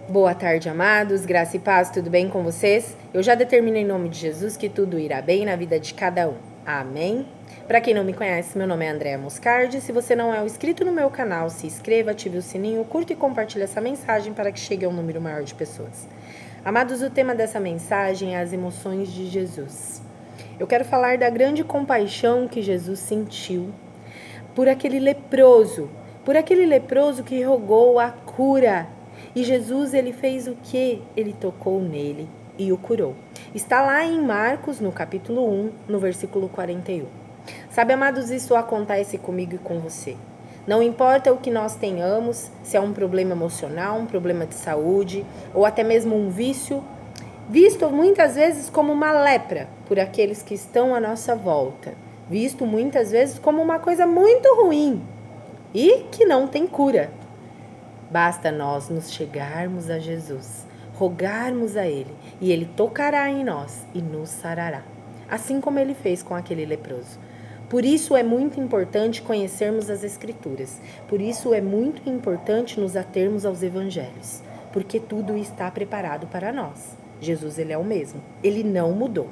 Boa tarde, amados, graça e paz, tudo bem com vocês? Eu já determinei em nome de Jesus que tudo irá bem na vida de cada um. Amém? Para quem não me conhece, meu nome é Andréa Moscardi. Se você não é inscrito no meu canal, se inscreva, ative o sininho, curta e compartilhe essa mensagem para que chegue a um número maior de pessoas. Amados, o tema dessa mensagem é as emoções de Jesus. Eu quero falar da grande compaixão que Jesus sentiu por aquele leproso que rogou a cura. E Jesus, ele fez o quê? Ele tocou nele e o curou. Está lá em Marcos, no capítulo 1, no versículo 41. Sabe, amados, isso acontece comigo e com você. Não importa o que nós tenhamos, se é um problema emocional, um problema de saúde, ou até mesmo um vício, visto muitas vezes como uma lepra por aqueles que estão à nossa volta, visto muitas vezes como uma coisa muito ruim e que não tem cura. Basta nós nos chegarmos a Jesus, rogarmos a Ele, e Ele tocará em nós e nos sarará, assim como Ele fez com aquele leproso. Por isso é muito importante conhecermos as Escrituras, por isso é muito importante nos atermos aos Evangelhos, porque tudo está preparado para nós. Jesus, Ele é o mesmo, Ele não mudou.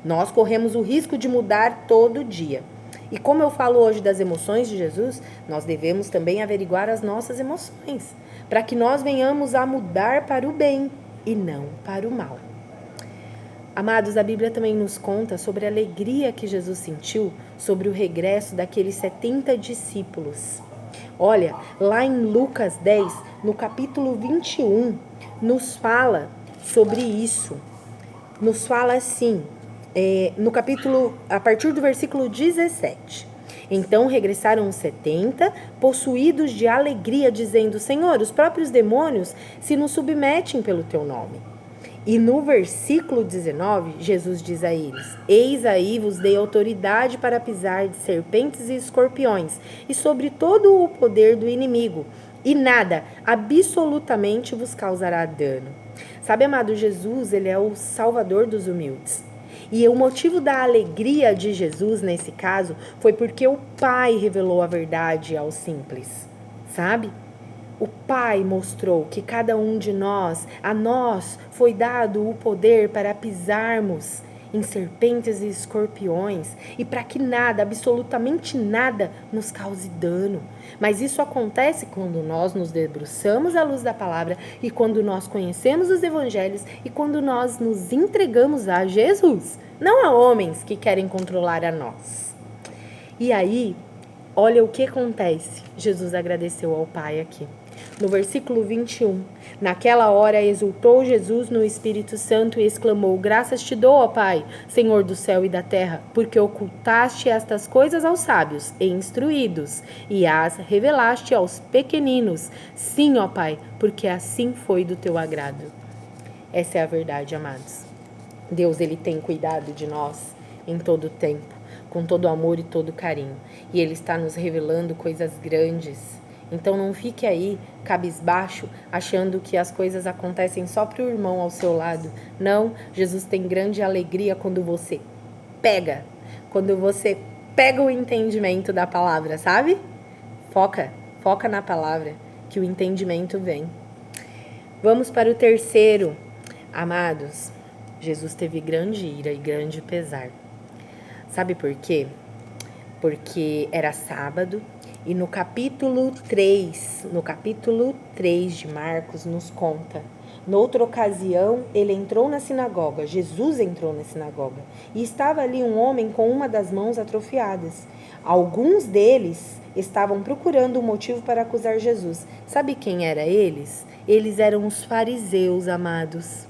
Nós corremos o risco de mudar todo dia. E como eu falo hoje das emoções de Jesus, nós devemos também averiguar as nossas emoções, para que nós venhamos a mudar para o bem e não para o mal. Amados, a Bíblia também nos conta sobre a alegria que Jesus sentiu sobre o regresso daqueles 70 discípulos. Olha, lá em Lucas 10, no capítulo 21, nos fala sobre isso. Nos fala assim, no capítulo, a partir do versículo 17. Então regressaram os 70, possuídos de alegria, dizendo: Senhor, os próprios demônios se nos submetem pelo teu nome. E no versículo 19, Jesus diz a eles: Eis aí vos dei autoridade para pisar de serpentes e escorpiões, e sobre todo o poder do inimigo, e nada, absolutamente, vos causará dano. Sabe, amado, Jesus, ele é o salvador dos humildes. E o motivo da alegria de Jesus, nesse caso, foi porque o Pai revelou a verdade aos simples, sabe? O Pai mostrou que cada um de nós, a nós, foi dado o poder para pisarmos em serpentes e escorpiões e para que nada, absolutamente nada, nos cause dano. Mas isso acontece quando nós nos debruçamos à luz da palavra e quando nós conhecemos os evangelhos e quando nós nos entregamos a Jesus, não a homens que querem controlar a nós. E aí, olha o que acontece. Jesus agradeceu ao Pai aqui. No versículo 21, naquela hora exultou Jesus no Espírito Santo e exclamou: Graças te dou, ó Pai, Senhor do céu e da terra, porque ocultaste estas coisas aos sábios e instruídos e as revelaste aos pequeninos. Sim, ó Pai, porque assim foi do teu agrado. Essa é a verdade, amados. Deus, ele tem cuidado de nós em todo o tempo, com todo amor e todo carinho, e ele está nos revelando coisas grandes. Então não fique aí cabisbaixo, achando que as coisas acontecem só para o irmão ao seu lado. Não, Jesus tem grande alegria quando você pega o entendimento da palavra, sabe? Foca na palavra, que o entendimento vem. Vamos para o terceiro. Amados, Jesus teve grande ira e grande pesar. Sabe por quê? Porque era sábado. E no capítulo 3 de Marcos nos conta, noutra ocasião ele entrou na sinagoga, Jesus entrou na sinagoga, e estava ali um homem com uma das mãos atrofiadas. Alguns deles estavam procurando um motivo para acusar Jesus. Sabe quem eram eles? Eles eram os fariseus, amados.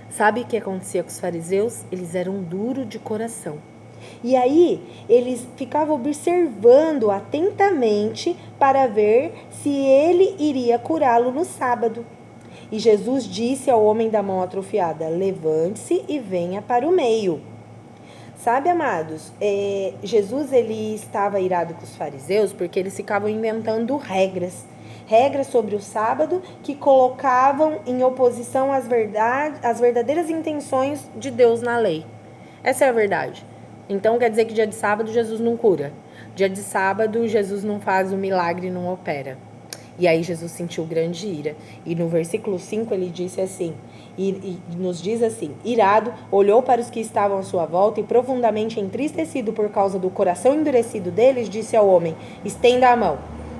Sabe o que acontecia com os fariseus? Eles eram duros de coração. E aí, eles ficavam observando atentamente para ver se ele iria curá-lo no sábado. E Jesus disse ao homem da mão atrofiada: Levante-se e venha para o meio. Sabe, amados, Jesus ele estava irado com os fariseus porque eles ficavam inventando regras sobre o sábado que colocavam em oposição às verdadeiras intenções de Deus na lei. Essa é a verdade. Então quer dizer que dia de sábado Jesus não cura. Dia de sábado Jesus não faz o milagre e não opera. E aí Jesus sentiu grande ira. E no versículo 5 ele disse assim, e nos diz assim: irado, olhou para os que estavam à sua volta e profundamente entristecido por causa do coração endurecido deles, disse ao homem: estenda a mão.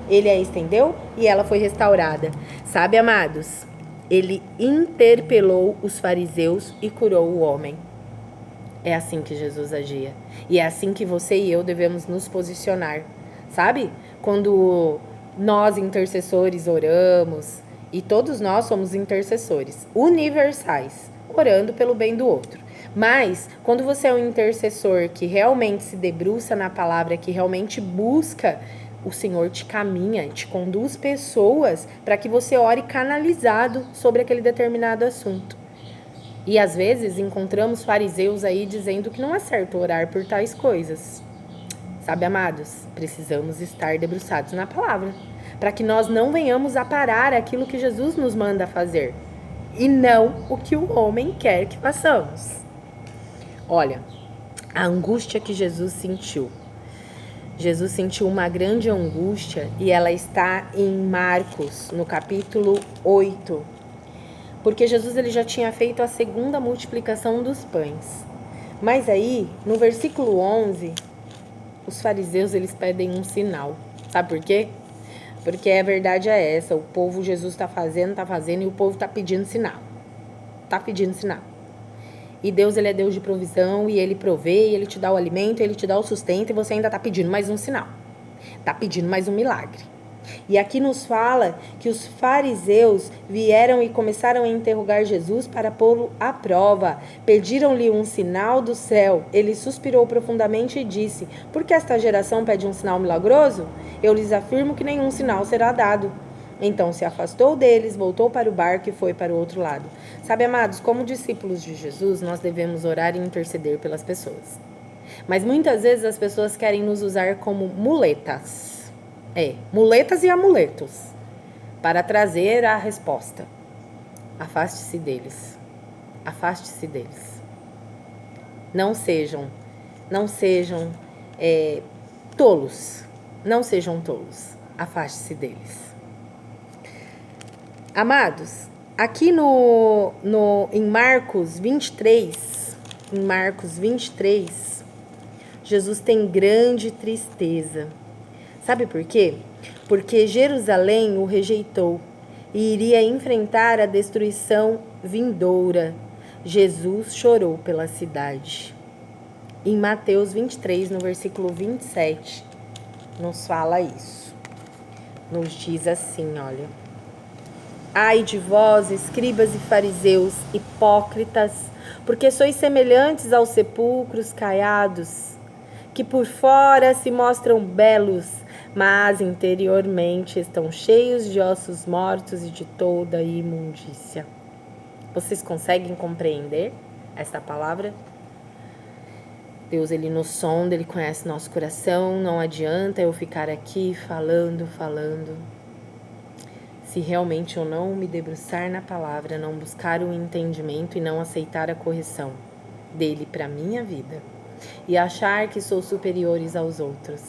Ele a estendeu e ela foi restaurada. Sabe, amados, ele interpelou os fariseus e curou o homem. É assim que Jesus agia. E é assim que você e eu devemos nos posicionar. Sabe? Quando nós, intercessores, oramos, e todos nós somos intercessores universais, orando pelo bem do outro. Mas, quando você é um intercessor que realmente se debruça na palavra, que realmente busca, o Senhor te caminha, te conduz pessoas para que você ore canalizado sobre aquele determinado assunto. E às vezes encontramos fariseus aí dizendo que não é certo orar por tais coisas. Sabe, amados, precisamos estar debruçados na palavra, para que nós não venhamos a parar aquilo que Jesus nos manda fazer, e não o que o homem quer que façamos. Olha, a angústia que Jesus sentiu. Jesus sentiu uma grande angústia e ela está em Marcos, no capítulo 8. Porque Jesus ele já tinha feito a segunda multiplicação dos pães. Mas aí, no versículo 11, os fariseus eles pedem um sinal. Sabe por quê? Porque a verdade é essa, o povo, Jesus está fazendo e o povo está pedindo sinal. Está pedindo sinal. E Deus ele é Deus de provisão e ele provê, e ele te dá o alimento, ele te dá o sustento e você ainda está pedindo mais um sinal. Está pedindo mais um milagre. E aqui nos fala que os fariseus vieram e começaram a interrogar Jesus para pô-lo à prova. Pediram-lhe um sinal do céu. Ele suspirou profundamente e disse: por que esta geração pede um sinal milagroso? Eu lhes afirmo que nenhum sinal será dado. Então se afastou deles, voltou para o barco e foi para o outro lado. Sabe, amados, como discípulos de Jesus, nós devemos orar e interceder pelas pessoas. Mas muitas vezes as pessoas querem nos usar como muletas. Muletas e amuletos para trazer a resposta. Afaste-se deles. Afaste-se deles. Não sejam tolos. Não sejam tolos. Afaste-se deles. Amados, aqui em Marcos 23, Jesus tem grande tristeza. Sabe por quê? Porque Jerusalém o rejeitou e iria enfrentar a destruição vindoura. Jesus chorou pela cidade. Em Mateus 23, no versículo 27, nos fala isso. Nos diz assim, olha: ai de vós, escribas e fariseus, hipócritas, porque sois semelhantes aos sepulcros caiados, que por fora se mostram belos, mas interiormente estão cheios de ossos mortos e de toda imundícia. Vocês conseguem compreender esta palavra? Deus, ele nos sonda, ele conhece nosso coração, não adianta eu ficar aqui falando. Se realmente eu não me debruçar na palavra, não buscar o entendimento e não aceitar a correção dele para minha vida e achar que sou superiores aos outros.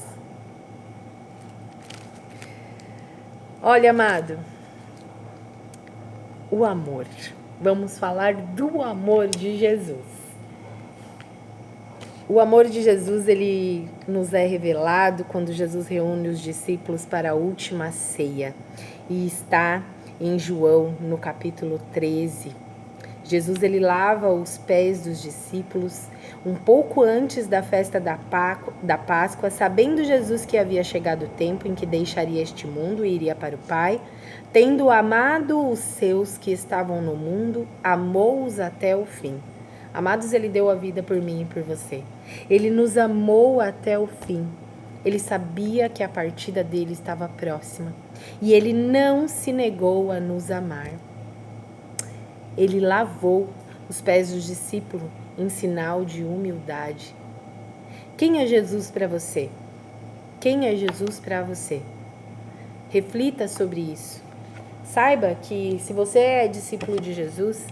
Olha, amado, o amor. Vamos falar do amor de Jesus. O amor de Jesus, ele nos é revelado quando Jesus reúne os discípulos para a última ceia. E está em João, no capítulo 13. Jesus, ele lava os pés dos discípulos um pouco antes da festa da Páscoa, sabendo Jesus que havia chegado o tempo em que deixaria este mundo e iria para o Pai. Tendo amado os seus que estavam no mundo, amou-os até o fim. Amados, ele deu a vida por mim e por você. Ele nos amou até o fim. Ele sabia que a partida dele estava próxima. E ele não se negou a nos amar. Ele lavou os pés dos discípulos em sinal de humildade. Quem é Jesus para você? Quem é Jesus para você? Reflita sobre isso. Saiba que se você é discípulo de Jesus,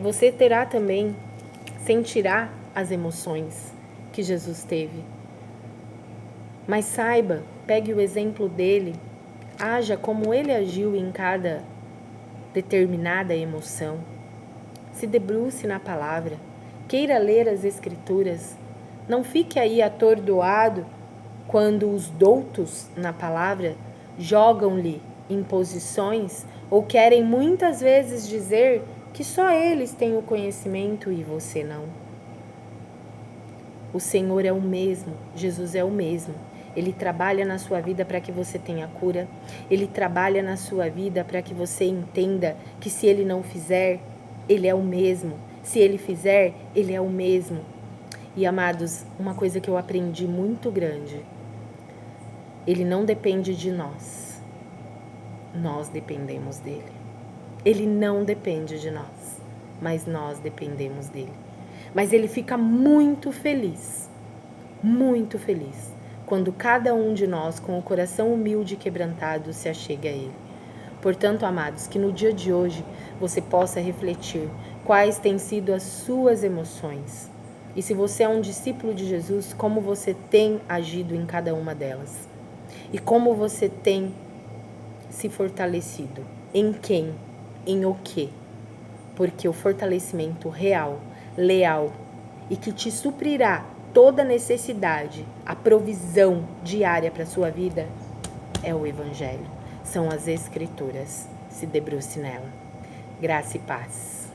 você terá também, sentirá as emoções que Jesus teve. Mas saiba, pegue o exemplo dele, Haja como ele agiu em cada determinada emoção. Se debruce na palavra. Queira ler as Escrituras. Não fique aí atordoado quando os doutos na palavra jogam-lhe imposições ou querem muitas vezes dizer que só eles têm o conhecimento e você não. O Senhor é o mesmo, Jesus é o mesmo. Ele trabalha na sua vida para que você tenha cura. Ele trabalha na sua vida para que você entenda que se Ele não fizer, Ele é o mesmo. Se Ele fizer, Ele é o mesmo. E amados, uma coisa que eu aprendi muito grande. Ele não depende de nós. Nós dependemos dele. Ele não depende de nós, mas nós dependemos dele. Mas ele fica muito feliz, quando cada um de nós, com o coração humilde e quebrantado, se achega a ele. Portanto, amados, que no dia de hoje você possa refletir quais têm sido as suas emoções. E se você é um discípulo de Jesus, como você tem agido em cada uma delas. E como você tem se fortalecido. Em quem? Em o quê? Porque o fortalecimento real, leal e que te suprirá toda necessidade, a provisão diária para a sua vida é o Evangelho. São as Escrituras. Se debruce nela. Graça e paz.